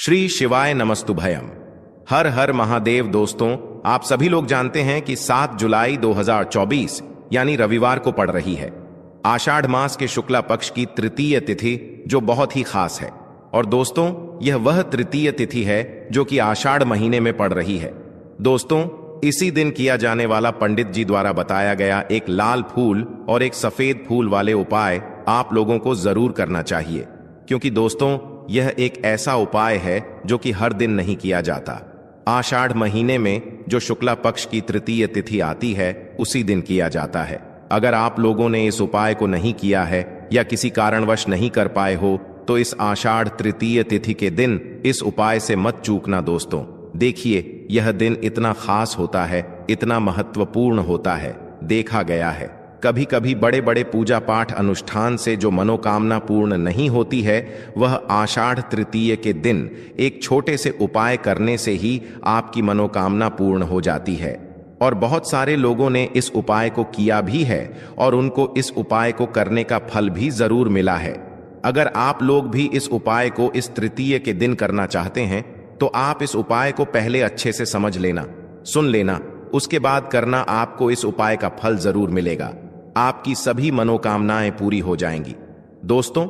श्री शिवाय नमस्तुभयम। हर हर महादेव। दोस्तों, आप सभी लोग जानते हैं कि 7 जुलाई 2024 यानी रविवार को पड़ रही है आषाढ़ मास के शुक्ला पक्ष की तृतीय तिथि, जो बहुत ही खास है। और दोस्तों, यह वह तृतीय तिथि है जो कि आषाढ़ महीने में पड़ रही है। दोस्तों, इसी दिन किया जाने वाला पंडित जी द्वारा बताया गया एक लाल फूल और एक सफेद फूल वाले उपाय आप लोगों को जरूर करना चाहिए, क्योंकि दोस्तों यह एक ऐसा उपाय है जो कि हर दिन नहीं किया जाता। आषाढ़ महीने में जो शुक्ला पक्ष की तृतीय तिथि आती है उसी दिन किया जाता है। अगर आप लोगों ने इस उपाय को नहीं किया है या किसी कारणवश नहीं कर पाए हो तो इस आषाढ़ तृतीय तिथि के दिन इस उपाय से मत चूकना। दोस्तों देखिए, यह दिन इतना खास होता है, इतना महत्वपूर्ण होता है। देखा गया है कभी कभी बड़े बड़े पूजा पाठ अनुष्ठान से जो मनोकामना पूर्ण नहीं होती है, वह आषाढ़ तृतीय के दिन एक छोटे से उपाय करने से ही आपकी मनोकामना पूर्ण हो जाती है। और बहुत सारे लोगों ने इस उपाय को किया भी है और उनको इस उपाय को करने का फल भी जरूर मिला है। अगर आप लोग भी इस उपाय को इस तृतीय के दिन करना चाहते हैं तो आप इस उपाय को पहले अच्छे से समझ लेना, सुन लेना, उसके बाद करना। आपको इस उपाय का फल जरूर मिलेगा, आपकी सभी मनोकामनाएं पूरी हो जाएंगी। दोस्तों,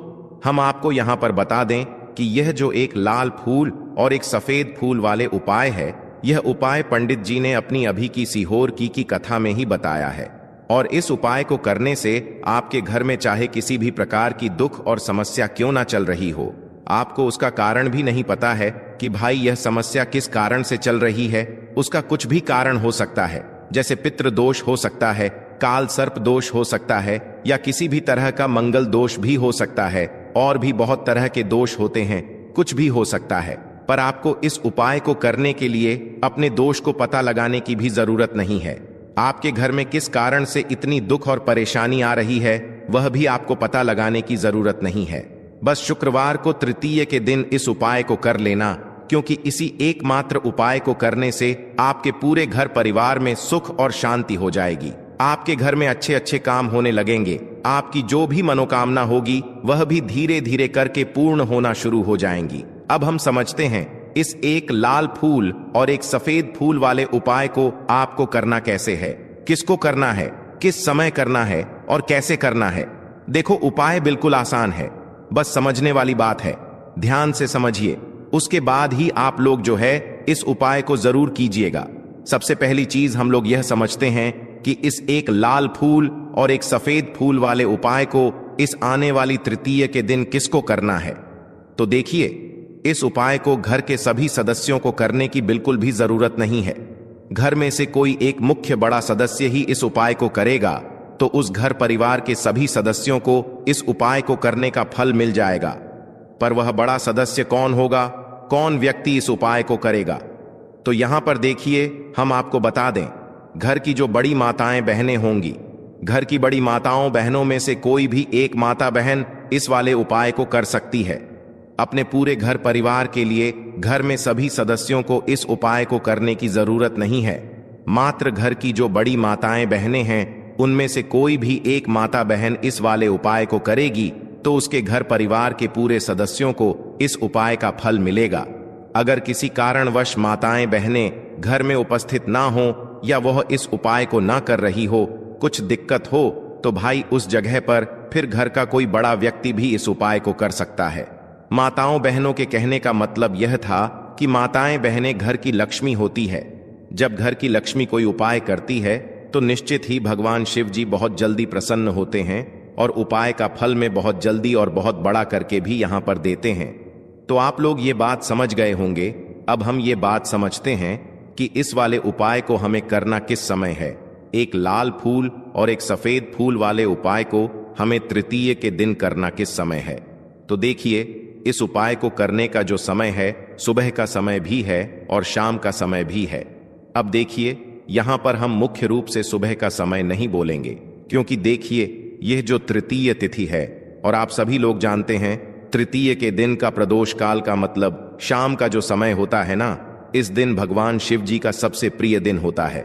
हम आपको यहां पर बता दें कि यह जो एक लाल फूल और एक सफेद फूल वाले उपाय है, यह उपाय पंडित जी ने अपनी अभी की सीहोर की कथा में ही बताया है। और इस उपाय को करने से आपके घर में चाहे किसी भी प्रकार की दुख और समस्या क्यों ना चल रही हो, आपको उसका कारण भी नहीं पता है कि भाई यह समस्या किस कारण से चल रही है, उसका कुछ भी कारण हो सकता है। जैसे पितृ दोष हो सकता है, काल सर्प दोष हो सकता है, या किसी भी तरह का मंगल दोष भी हो सकता है, और भी बहुत तरह के दोष होते हैं, कुछ भी हो सकता है। पर आपको इस उपाय को करने के लिए अपने दोष को पता लगाने की भी जरूरत नहीं है। आपके घर में किस कारण से इतनी दुख और परेशानी आ रही है, वह भी आपको पता लगाने की जरूरत नहीं है। बस शुक्रवार को तृतीय के दिन इस उपाय को कर लेना, क्योंकि इसी एकमात्र उपाय को करने से आपके पूरे घर परिवार में सुख और शांति हो जाएगी। आपके घर में अच्छे अच्छे काम होने लगेंगे। आपकी जो भी मनोकामना होगी वह भी धीरे धीरे करके पूर्ण होना शुरू हो जाएंगी। अब हम समझते हैं इस एक लाल फूल और एक सफेद फूल वाले उपाय को आपको करना कैसे है, किसको करना है, किस समय करना है और कैसे करना है। देखो, उपाय बिल्कुल आसान है, बस समझने वाली बात है। ध्यान से समझिए, उसके बाद ही आप लोग जो है इस उपाय को जरूर कीजिएगा। सबसे पहली चीज हम लोग यह समझते हैं कि इस एक लाल फूल और एक सफेद फूल वाले उपाय को इस आने वाली तृतीय के दिन किसको करना है। तो देखिए, इस उपाय को घर के सभी सदस्यों को करने की बिल्कुल भी जरूरत नहीं है। घर में से कोई एक मुख्य बड़ा सदस्य ही इस उपाय को करेगा तो उस घर परिवार के सभी सदस्यों को इस उपाय को करने का फल मिल जाएगा। पर वह बड़ा सदस्य कौन होगा, कौन व्यक्ति इस उपाय को करेगा? तो यहां पर देखिए, हम आपको बता दें, घर की जो बड़ी माताएं बहनें होंगी, घर की बड़ी माताओं बहनों में से कोई भी एक माता बहन इस वाले उपाय को कर सकती है। अपने पूरे घर परिवार के लिए घर में सभी सदस्यों को इस उपाय को करने की जरूरत नहीं है। मात्र घर की जो बड़ी माताएं बहनें हैं, उनमें से कोई भी एक माता बहन इस वाले उपाय को करेगी तो उसके घर परिवार के पूरे सदस्यों को इस उपाय का फल मिलेगा। अगर किसी कारणवश माताएं बहनें घर में उपस्थित ना हो या वह इस उपाय को ना कर रही हो, कुछ दिक्कत हो, तो भाई उस जगह पर फिर घर का कोई बड़ा व्यक्ति भी इस उपाय को कर सकता है। माताओं बहनों के कहने का मतलब यह था कि माताएं बहनें घर की लक्ष्मी होती है। जब घर की लक्ष्मी कोई उपाय करती है तो निश्चित ही भगवान शिव जी बहुत जल्दी प्रसन्न होते हैं और उपाय का फल में बहुत जल्दी और बहुत बड़ा करके भी यहां पर देते हैं। तो आप लोग ये बात समझ गए होंगे। अब हम ये बात समझते हैं कि इस वाले उपाय को हमें करना किस समय है। एक लाल फूल और एक सफेद फूल वाले उपाय को हमें तृतीय के दिन करना किस समय है। तो देखिए, इस उपाय को करने का जो समय है, सुबह का समय भी है और शाम का समय भी है। अब देखिए, यहां पर हम मुख्य रूप से सुबह का समय नहीं बोलेंगे, क्योंकि देखिए, यह जो तृतीय तिथि है और आप सभी लोग जानते हैं तृतीय के दिन का प्रदोष काल का मतलब शाम का जो समय होता है ना, इस दिन भगवान शिव जी का सबसे प्रिय दिन होता है।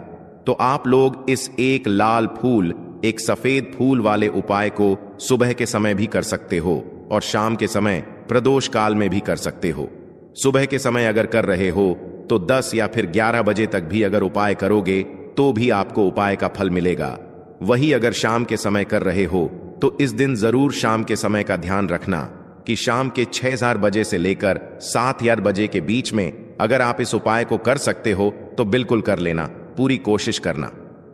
तो आप लोग इस एक लाल फूल एक सफेद फूल वाले उपाय को सुबह के समय भी कर सकते हो और शाम के समय प्रदोष काल में भी कर सकते हो। सुबह के समय अगर कर रहे हो तो 10 या फिर 11 बजे तक भी अगर उपाय करोगे तो भी आपको उपाय का फल मिलेगा। वही अगर शाम के समय कर रहे हो तो इस दिन जरूर शाम के समय का ध्यान रखना कि शाम के 6 बजे से लेकर 7 बजे के बीच में अगर आप इस उपाय को कर सकते हो तो बिल्कुल कर लेना, पूरी कोशिश करना।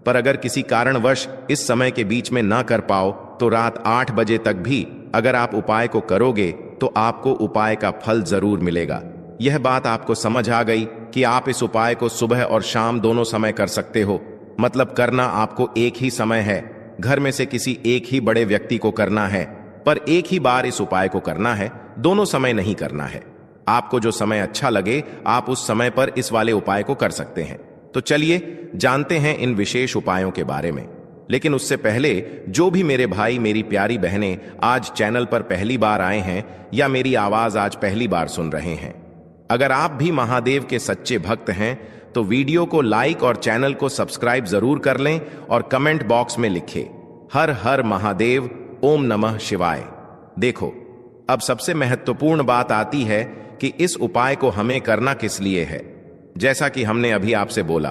पर अगर किसी कारणवश इस समय के बीच में ना कर पाओ तो रात 8 बजे तक भी अगर आप उपाय को करोगे तो आपको उपाय का फल जरूर मिलेगा। यह बात आपको समझ आ गई कि आप इस उपाय को सुबह और शाम दोनों समय कर सकते हो। मतलब करना आपको एक ही समय है, घर में से किसी एक ही बड़े व्यक्ति को करना है, पर एक ही बार इस उपाय को करना है, दोनों समय नहीं करना है। आपको जो समय अच्छा लगे आप उस समय पर इस वाले उपाय को कर सकते हैं। तो चलिए जानते हैं इन विशेष उपायों के बारे में। लेकिन उससे पहले जो भी मेरे भाई मेरी प्यारी बहनें आज चैनल पर पहली बार आए हैं या मेरी आवाज आज पहली बार सुन रहे हैं, अगर आप भी महादेव के सच्चे भक्त हैं तो वीडियो को लाइक और चैनल को सब्सक्राइब जरूर कर लें और कमेंट बॉक्स में लिखें हर हर महादेव, ओम नमः शिवाय। देखो, अब सबसे महत्वपूर्ण बात आती है कि इस उपाय को हमें करना किस लिए है। जैसा कि हमने अभी आपसे बोला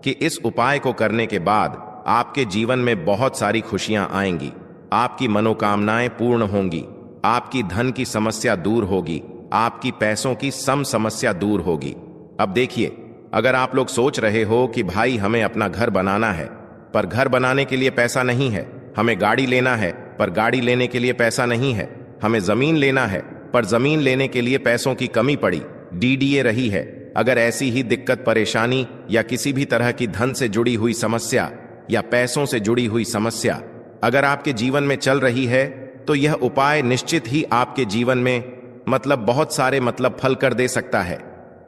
कि इस उपाय को करने के बाद आपके जीवन में बहुत सारी खुशियां आएंगी, आपकी मनोकामनाएं पूर्ण होंगी, आपकी धन की समस्या दूर होगी, आपकी पैसों की समस्या दूर होगी। अब देखिए, अगर आप लोग सोच रहे हो कि भाई हमें अपना घर बनाना है पर घर बनाने के लिए पैसा नहीं है, हमें गाड़ी लेना है पर गाड़ी लेने के लिए पैसा नहीं है, हमें जमीन लेना है पर जमीन लेने के लिए पैसों की कमी पड़ी, डीडीए रही है, अगर ऐसी ही दिक्कत परेशानी या किसी भी तरह की धन से जुड़ी हुई समस्या या पैसों से जुड़ी हुई समस्या अगर आपके जीवन में चल रही है तो यह उपाय निश्चित ही आपके जीवन में बहुत सारे फल कर दे सकता है।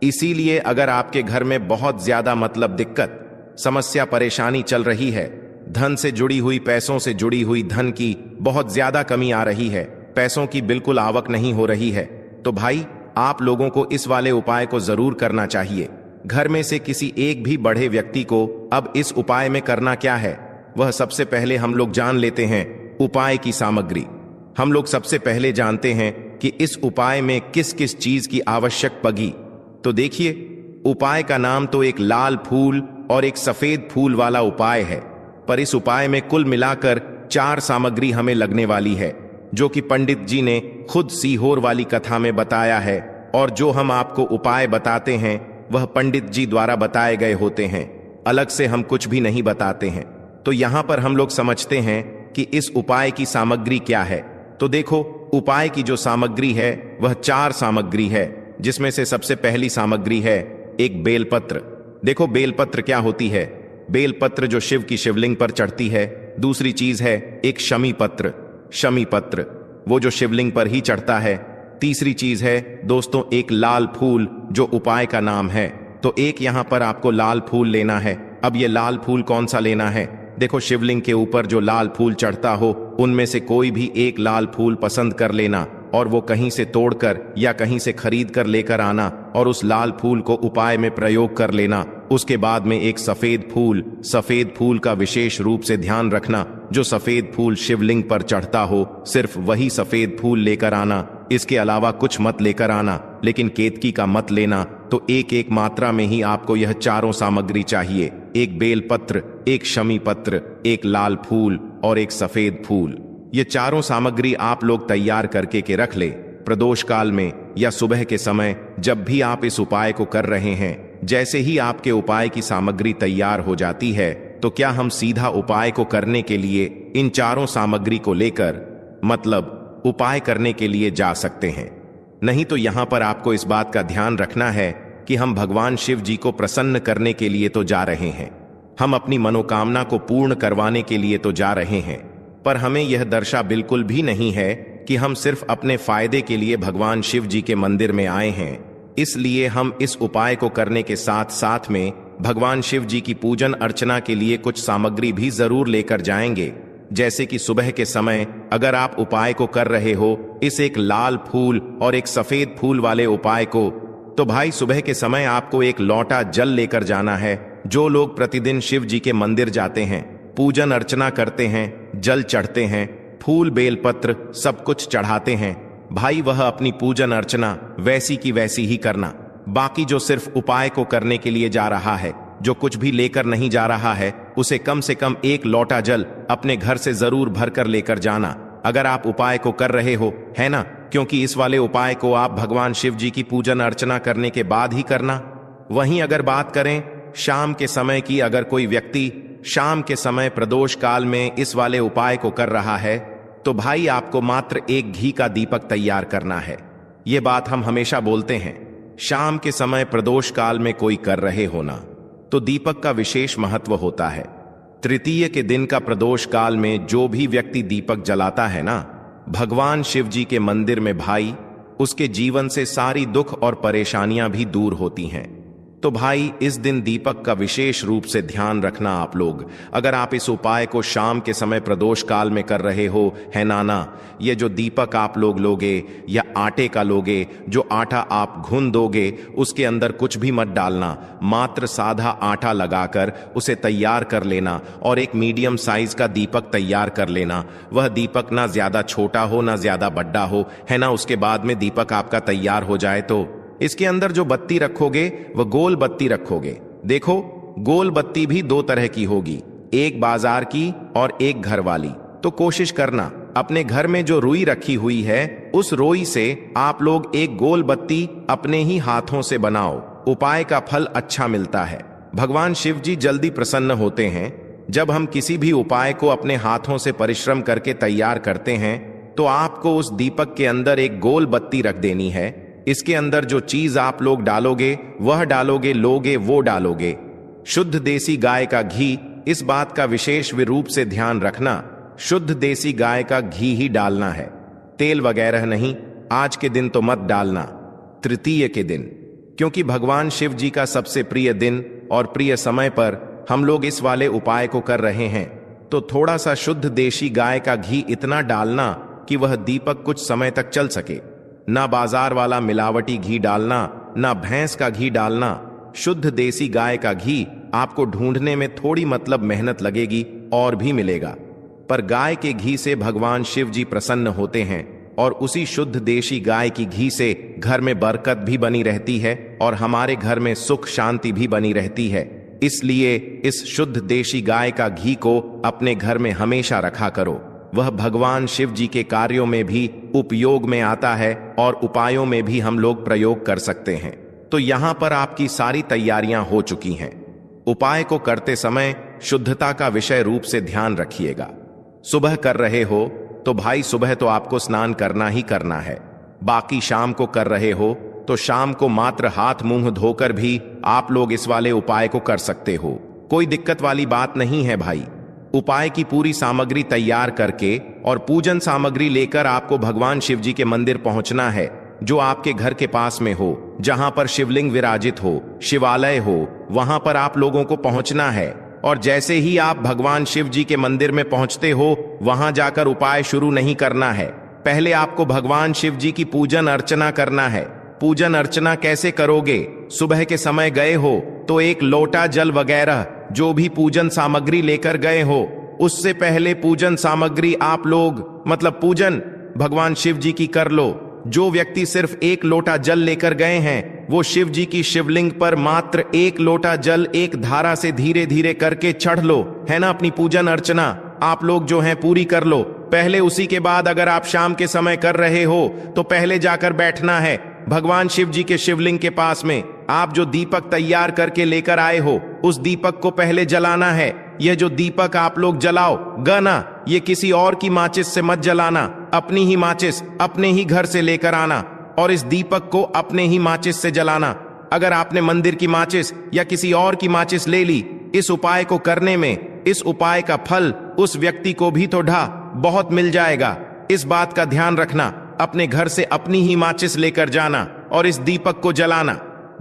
इसीलिए अगर आपके घर में बहुत ज्यादा दिक्कत समस्या परेशानी चल रही है, धन से जुड़ी हुई पैसों से जुड़ी हुई धन की बहुत ज्यादा कमी आ रही है, पैसों की बिल्कुल आवक नहीं हो रही है, तो भाई आप लोगों को इस वाले उपाय को जरूर करना चाहिए। घर में से किसी एक भी बड़े व्यक्ति को अब इस उपाय में करना क्या है, वह सबसे पहले हम लोग जान लेते हैं उपाय की सामग्री। हम लोग सबसे पहले जानते हैं कि इस उपाय में किस किस चीज की आवश्यक पगी। तो देखिए, उपाय का नाम तो एक लाल फूल और एक सफेद फूल वाला उपाय है, पर इस उपाय में कुल मिलाकर 4 सामग्री हमें लगने वाली है, जो कि पंडित जी ने खुद सीहोर वाली कथा में बताया है। और जो हम आपको उपाय बताते हैं वह पंडित जी द्वारा बताए गए होते हैं, अलग से हम कुछ भी नहीं बताते हैं। तो यहां पर हम लोग समझते हैं कि इस उपाय की सामग्री क्या है। तो देखो, उपाय की जो सामग्री है वह 4 सामग्री है, जिसमें से सबसे पहली सामग्री है एक बेलपत्र। देखो, बेलपत्र क्या होती है? बेलपत्र जो शिव की शिवलिंग पर चढ़ती है। दूसरी चीज है एक शमी पत्र, शमी पत्र वो जो शिवलिंग पर ही चढ़ता है। तीसरी चीज है दोस्तों एक लाल फूल, जो उपाय का नाम है। तो एक यहां पर आपको लाल फूल लेना है। अब ये लाल फूल कौन सा लेना है? देखो, शिवलिंग के ऊपर जो लाल फूल चढ़ता हो उनमें से कोई भी एक लाल फूल पसंद कर लेना और वो कहीं से तोड़कर या कहीं से खरीद कर लेकर आना और उस लाल फूल को उपाय में प्रयोग कर लेना। उसके बाद में एक सफेद फूल का विशेष रूप से ध्यान रखना, जो सफेद फूल शिवलिंग पर चढ़ता हो सिर्फ वही सफेद फूल लेकर आना, इसके अलावा कुछ मत लेकर आना, लेकिन केतकी का मत लेना। तो एक एक मात्रा में ही आपको यह चारों सामग्री चाहिए, एक बेलपत्र, एक शमी पत्र, एक लाल फूल और एक सफेद फूल। ये चारों सामग्री आप लोग तैयार करके के रख ले। प्रदोष काल में या सुबह के समय जब भी आप इस उपाय को कर रहे हैं, जैसे ही आपके उपाय की सामग्री तैयार हो जाती है तो क्या हम सीधा उपाय को करने के लिए इन चारों सामग्री को लेकर उपाय करने के लिए जा सकते हैं। नहीं तो यहां पर आपको इस बात का ध्यान रखना है कि हम भगवान शिव जी को प्रसन्न करने के लिए तो जा रहे हैं, हम अपनी मनोकामना को पूर्ण करवाने के लिए तो जा रहे हैं, पर हमें यह दर्शा बिल्कुल भी नहीं है कि हम सिर्फ अपने फायदे के लिए भगवान शिव जी के मंदिर में आए हैं। इसलिए हम इस उपाय को करने के साथ साथ में भगवान शिव जी की पूजन अर्चना के लिए कुछ सामग्री भी जरूर लेकर जाएंगे। जैसे कि सुबह के समय अगर आप उपाय को कर रहे हो इस एक लाल फूल और एक सफेद फूल वाले उपाय को, तो भाई सुबह के समय आपको एक लोटा जल लेकर जाना है। जो लोग प्रतिदिन शिव जी के मंदिर जाते हैं, पूजन अर्चना करते हैं, जल चढ़ते हैं, फूल बेलपत्र सब कुछ चढ़ाते हैं, भाई वह अपनी पूजन अर्चना वैसी की वैसी ही करना। बाकी जो सिर्फ उपाय को करने के लिए जा रहा है, जो कुछ भी लेकर नहीं जा रहा है, उसे कम से कम एक लोटा जल अपने घर से जरूर भरकर लेकर जाना। अगर आप उपाय को कर रहे हो, है ना, क्योंकि इस वाले उपाय को आप भगवान शिव जी की पूजन अर्चना करने के बाद ही करना। वहीं अगर बात करें शाम के समय की, अगर कोई व्यक्ति शाम के समय प्रदोष काल में इस वाले उपाय को कर रहा है, तो भाई आपको मात्र एक घी का दीपक तैयार करना है। ये बात हम हमेशा बोलते हैं, शाम के समय प्रदोष काल में कोई कर रहे हो ना, तो दीपक का विशेष महत्व होता है। तृतीय के दिन का प्रदोष काल में जो भी व्यक्ति दीपक जलाता है ना, भगवान शिव जी के मंदिर में भाई, उसके जीवन से सारी दुख और परेशानियां भी दूर होती हैं। तो भाई इस दिन दीपक का विशेष रूप से ध्यान रखना आप लोग। अगर आप इस उपाय को शाम के समय प्रदोष काल में कर रहे हो, है नाना, ये जो दीपक आप लोग लोगे या आटे का लोगे, जो आटा आप घुन दोगे उसके अंदर कुछ भी मत डालना, मात्र साधा आटा लगाकर उसे तैयार कर लेना और एक मीडियम साइज का दीपक तैयार कर लेना। वह दीपक ना ज्यादा छोटा हो ना ज्यादा बड़ा हो, है ना। उसके बाद में दीपक आपका तैयार हो जाए तो इसके अंदर जो बत्ती रखोगे वह गोल बत्ती रखोगे। देखो, गोल बत्ती भी दो तरह की होगी, एक बाजार की और एक घर वाली। तो कोशिश करना अपने घर में जो रुई रखी हुई है, उस रुई से आप लोग एक गोल बत्ती अपने ही हाथों से बनाओ। उपाय का फल अच्छा मिलता है। भगवान शिव जी जल्दी प्रसन्न होते हैं। जब हम किसी भी उपाय को अपने हाथों से परिश्रम करके तैयार करते हैं, तो आपको उस दीपक के अंदर एक गोल बत्ती रख देनी है। इसके अंदर जो चीज आप लोग डालोगे वह डालोगे, लोगे वो डालोगे। शुद्ध देसी गाय का घी, इस बात का विशेष रूप से ध्यान रखना, शुद्ध देसी गाय का घी ही डालना है, तेल वगैरह नहीं। आज के दिन तो मत डालना, तृतीय के दिन, क्योंकि भगवान शिव जी का सबसे प्रिय दिन और प्रिय समय पर हम लोग इस वाले उपाय को कर रहे हैं। तो थोड़ा सा शुद्ध देसी गाय का घी इतना डालना कि वह दीपक कुछ समय तक चल सके। ना बाजार वाला मिलावटी घी डालना, ना भैंस का घी डालना। शुद्ध देसी गाय का घी आपको ढूंढने में थोड़ी मतलब मेहनत लगेगी और भी मिलेगा, पर गाय के घी से भगवान शिव जी प्रसन्न होते हैं और उसी शुद्ध देसी गाय की घी से घर में बरकत भी बनी रहती है और हमारे घर में सुख शांति भी बनी रहती है। इसलिए इस शुद्ध देसी गाय का घी को अपने घर में हमेशा रखा करो। वह भगवान शिव जी के कार्यों में भी उपयोग में आता है और उपायों में भी हम लोग प्रयोग कर सकते हैं। तो यहां पर आपकी सारी तैयारियां हो चुकी हैं। उपाय को करते समय शुद्धता का विषय रूप से ध्यान रखिएगा। सुबह कर रहे हो तो भाई सुबह तो आपको स्नान करना ही करना है। बाकी शाम को कर रहे हो तो शाम को मात्र हाथ मुंह धोकर भी आप लोग इस वाले उपाय को कर सकते हो। कोई दिक्कत वाली बात नहीं है भाई। उपाय की पूरी सामग्री तैयार करके और पूजन सामग्री लेकर आपको भगवान शिव जी के मंदिर पहुंचना है, जो आपके घर के पास में हो, जहां पर शिवलिंग विराजित हो, शिवालय हो, वहां पर आप लोगों को पहुंचना है। और जैसे ही आप भगवान शिव जी के मंदिर में पहुंचते हो, वहां जाकर उपाय शुरू नहीं करना है। पहले आपको भगवान शिव जी की पूजन अर्चना करना है। पूजन अर्चना कैसे करोगे? सुबह के समय गए हो तो एक लोटा जल वगैरह जो भी पूजन सामग्री लेकर गए हो, उससे पहले पूजन सामग्री आप लोग मतलब पूजन भगवान शिव जी की कर लो। जो व्यक्ति सिर्फ एक लोटा जल लेकर गए हैं, वो शिव जी की शिवलिंग पर मात्र एक लोटा जल एक धारा से धीरे धीरे करके चढ़ लो, है ना। अपनी पूजन अर्चना आप लोग जो है पूरी कर लो पहले। उसी के बाद अगर आप शाम के समय कर रहे हो तो पहले जाकर बैठना है भगवान शिव जी के शिवलिंग के पास में। आप जो दीपक तैयार करके लेकर आए हो, उस दीपक को पहले जलाना है। यह जो दीपक आप लोग जलाओ गना, ये किसी और की माचिस से मत जलाना, अपनी ही माचिस अपने ही घर से लेकर आना और इस दीपक को अपने ही माचिस से जलाना। अगर आपने मंदिर की माचिस या किसी और की माचिस ले ली, इस उपाय को करने में इस उपाय का फल उस व्यक्ति को भी तो बहुत मिल जाएगा। इस बात का ध्यान रखना। अपने घर से अपनी ही माचिस लेकर जाना और इस दीपक को जलाना।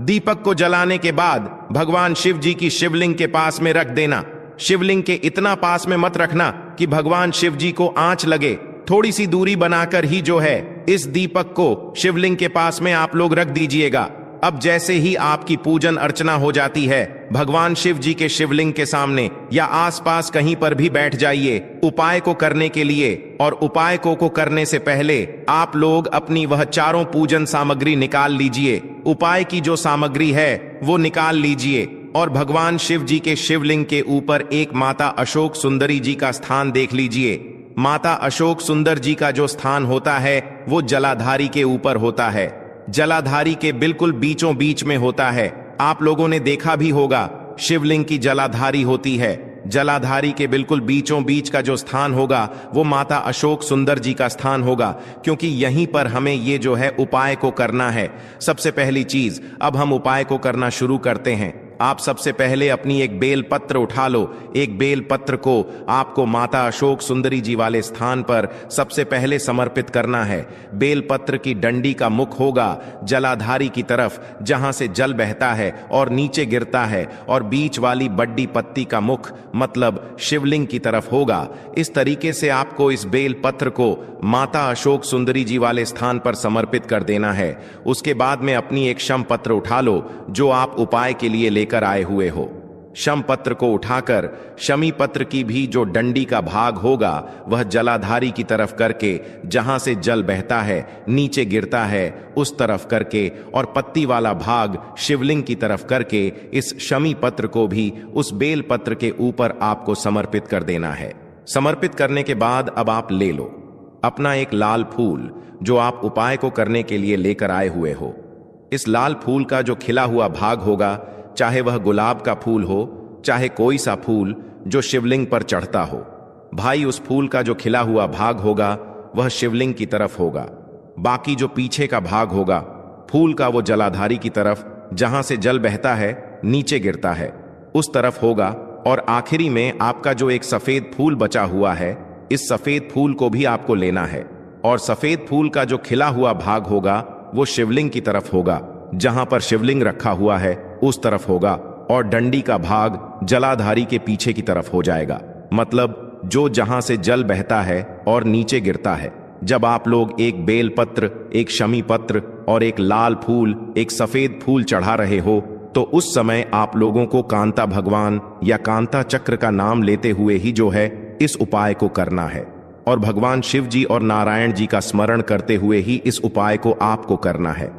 दीपक को जलाने के बाद भगवान शिव जी की शिवलिंग के पास में रख देना। शिवलिंग के इतना पास में मत रखना कि भगवान शिव जी को आंच लगे। थोड़ी सी दूरी बनाकर ही जो है इस दीपक को शिवलिंग के पास में आप लोग रख दीजिएगा। अब जैसे ही आपकी पूजन अर्चना हो जाती है, भगवान शिव जी के शिवलिंग के सामने या आसपास कहीं पर भी बैठ जाइए उपाय को करने के लिए। और उपाय को करने से पहले आप लोग अपनी वह चारों पूजन सामग्री निकाल लीजिए। उपाय की जो सामग्री है वो निकाल लीजिए और भगवान शिव जी के शिवलिंग के ऊपर एक माता अशोक सुंदरी जी का स्थान देख लीजिए। माता अशोक सुंदर जी का जो स्थान होता है वो जलाधारी के ऊपर होता है, जलाधारी के बिल्कुल बीचों बीच में होता है। आप लोगों ने देखा भी होगा शिवलिंग की जलाधारी होती है, जलाधारी के बिल्कुल बीचों बीच का जो स्थान होगा वो माता अशोक सुंदर जी का स्थान होगा, क्योंकि यहीं पर हमें ये जो है उपाय को करना है। सबसे पहली चीज, अब हम उपाय को करना शुरू करते हैं। आप सबसे पहले अपनी एक बेल पत्र उठा लो। एक बेल पत्र को आपको माता अशोक सुंदरी जी वाले स्थान पर सबसे पहले समर्पित करना है। बेल पत्र की डंडी का मुख होगा जलाधारी की तरफ, जहां से जल बहता है और नीचे गिरता है, और बीच वाली बड्डी पत्ती का मुख मतलब शिवलिंग की तरफ होगा। इस तरीके से आपको इस बेल पत्र को माता अशोक सुंदरी जी वाले स्थान पर समर्पित कर देना है। उसके बाद में अपनी एक शम पत्र उठा लो जो आप उपाय के लिए लेकर आए हुए हो। शम पत्र को उठाकर शमी पत्र की भी जो डंडी का भाग होगा वह जलाधारी की तरफ करके, जहां से जल बहता है नीचे गिरता है उस तरफ करके, और पत्ती वाला भाग शिवलिंग की तरफ करके इस शमी पत्र को भी उस बेल पत्र के ऊपर आपको समर्पित कर देना है। समर्पित करने के बाद अब आप ले लो अपना एक लाल फूल जो आप उपाय को करने के लिए लेकर आए हुए हो। इस लाल फूल का जो खिला हुआ भाग होगा, चाहे वह गुलाब का फूल हो चाहे कोई सा फूल जो शिवलिंग पर चढ़ता हो, भाई उस फूल का जो खिला हुआ भाग होगा वह शिवलिंग की तरफ होगा। बाकी जो पीछे का भाग होगा फूल का वो जलाधारी की तरफ, जहां से जल बहता है नीचे गिरता है उस तरफ होगा। और आखिरी में आपका जो एक सफेद फूल बचा हुआ है, इस सफेद फूल को भी आपको लेना है, और सफेद फूल का जो खिला हुआ भाग होगा वो शिवलिंग की तरफ होगा, जहां पर शिवलिंग रखा हुआ है उस तरफ होगा, और डंडी का भाग जलाधारी के पीछे की तरफ हो जाएगा, मतलब जो जहां से जल बहता है और नीचे गिरता है। जब आप लोग एक बेल पत्र, एक शमी पत्र और एक लाल फूल, एक सफेद फूल चढ़ा रहे हो, तो उस समय आप लोगों को कांता भगवान या कांता चक्र का नाम लेते हुए ही जो है इस उपाय को करना है, और भगवान शिव जी और नारायण जी का स्मरण करते हुए ही इस उपाय को आपको करना है।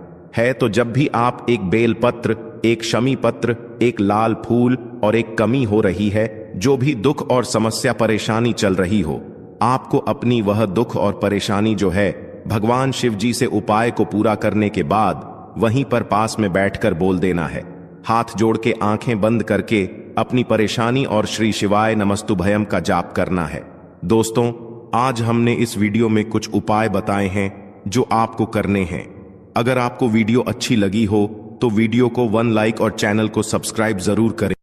तो जब भी आप एक बेल पत्र, एक शमी पत्र, एक लाल फूल और एक कमी हो रही है, जो भी दुख और समस्या परेशानी चल रही हो, आपको अपनी वह दुख और परेशानी जो है भगवान शिव जी से उपाय को पूरा करने के बाद वहीं पर पास में बैठकर बोल देना है। हाथ जोड़ के आंखें बंद करके अपनी परेशानी और श्री शिवाय नमस्तुभयम का जाप करना है। दोस्तों, आज हमने इस वीडियो में कुछ उपाय बताए हैं जो आपको करने हैं। अगर आपको वीडियो अच्छी लगी हो तो वीडियो को 1 लाइक और चैनल को सब्सक्राइब जरूर करें।